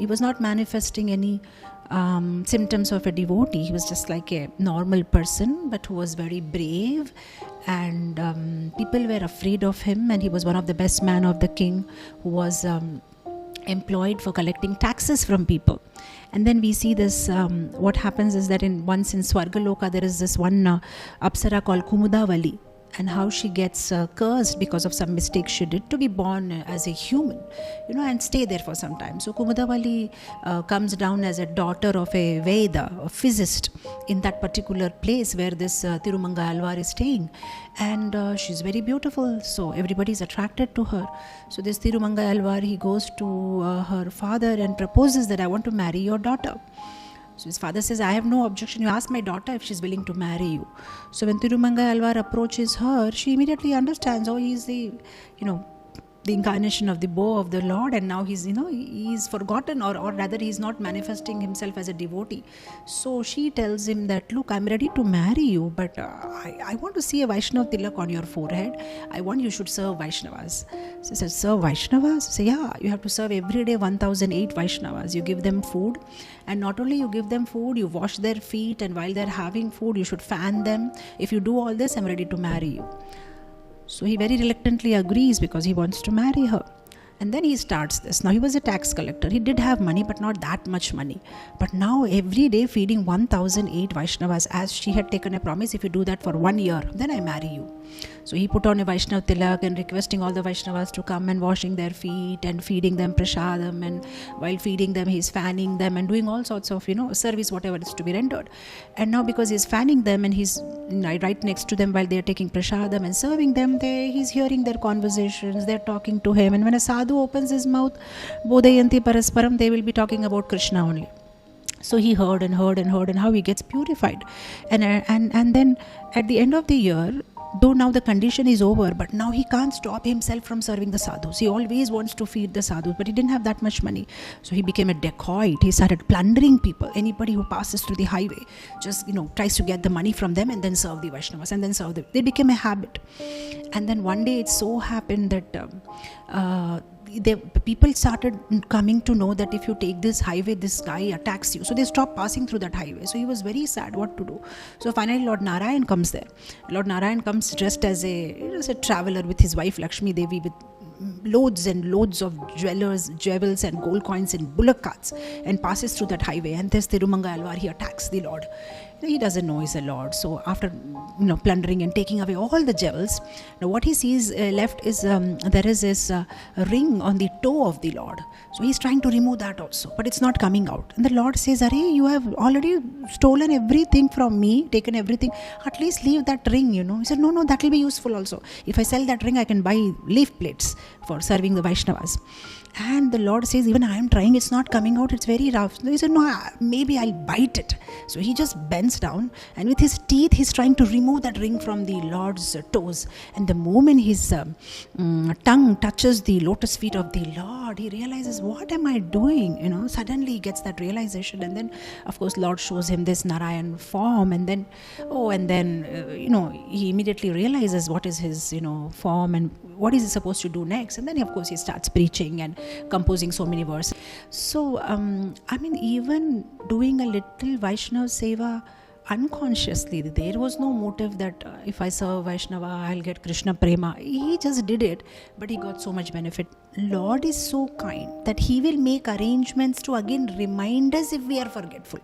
he was not manifesting any symptoms of a devotee. He was just like a normal person, but who was very brave, and people were afraid of him, and he was one of the best men of the king, who was employed for collecting taxes from people. And then we see this, what happens is that once in Swargaloka there is this one Apsara called Kumudavali, and how she gets cursed because of some mistake she did to be born as a human, and stay there for some time. So Kumudavali comes down as a daughter of a Veda, a physicist, in that particular place where this Tirumanga Alvar is staying, and she's very beautiful, so everybody is attracted to her. So this Tirumanga Alvar, he goes to her father and proposes that I want to marry your daughter. So his father says, I have no objection. You ask my daughter if she's willing to marry you. So when Tirumanga Alvar approaches her, she immediately understands, he's the incarnation of the bow of the Lord, and now he's forgotten, or rather he's not manifesting himself as a devotee. So she tells him that, look, I'm ready to marry you, but I want to see a Vaishnav tilak on your forehead. I want you should serve Vaishnavas. So he says, serve Vaishnavas? So yeah, you have to serve every day 1008 Vaishnavas. You give them food, and not only you give them food, you wash their feet, and while they're having food, you should fan them. If you do all this, I'm ready to marry you. So he very reluctantly agrees because he wants to marry her. And then he starts this. Now he was a tax collector. He did have money, but not that much money. But now every day feeding 1008 Vaishnavas, as she had taken a promise, if you do that for 1 year, then I marry you. So he put on a Vaishnav tilak and requesting all the Vaishnavas to come and washing their feet and feeding them prasadam, and while feeding them he's fanning them and doing all sorts of service, whatever is to be rendered. And now because he's fanning them and he's right next to them while they're taking prasadam and serving them, he's hearing their conversations, they're talking to him, and when a sadhu opens his mouth, Bodhayanti Parasparam, they will be talking about Krishna only. So he heard and how he gets purified. And then at the end of the year, though now the condition is over, but now he can't stop himself from serving the sadhus. He always wants to feed the sadhus, but he didn't have that much money. So he became a dacoit. He started plundering people. Anybody who passes through the highway just, tries to get the money from them and then serve the Vaishnavas and then serve them. They became a habit. And then one day it so happened that people started coming to know that if you take this highway, this guy attacks you. So they stopped passing through that highway. So he was very sad what to do. So finally Lord Narayan comes there. Lord Narayan comes dressed as a traveler with his wife Lakshmi Devi, with loads and loads of jewels and gold coins in bullock carts, and passes through that highway. And this Tirumanga Alvar, he attacks the Lord. He doesn't know he's a Lord. So after plundering and taking away all the jewels, now what he sees left is there is this ring on the toe of the Lord. So he's trying to remove that also, but it's not coming out. And the Lord says, Arey, you have already stolen everything from me, taken everything. At least leave that ring, He said, no, that will be useful also. If I sell that ring, I can buy leaf plates for serving the Vaishnavas. And the Lord says, even I am trying, it's not coming out, it's very rough. So he said, no, maybe I'll bite it. So he just bends down, and with his teeth he's trying to remove that ring from the Lord's toes. And the moment his tongue touches the lotus feet of the Lord, he realizes, what am I doing? Suddenly he gets that realization, and then of course Lord shows him this Narayan form, and then he immediately realizes what is his form and what is he supposed to do next. And then of course he starts preaching and composing so many verses. So even doing a little Vaishnav Seva unconsciously, there was no motive that if I serve Vaishnava, I'll get Krishna Prema. He just did it, but he got so much benefit. Lord is so kind that he will make arrangements to again remind us if we are forgetful.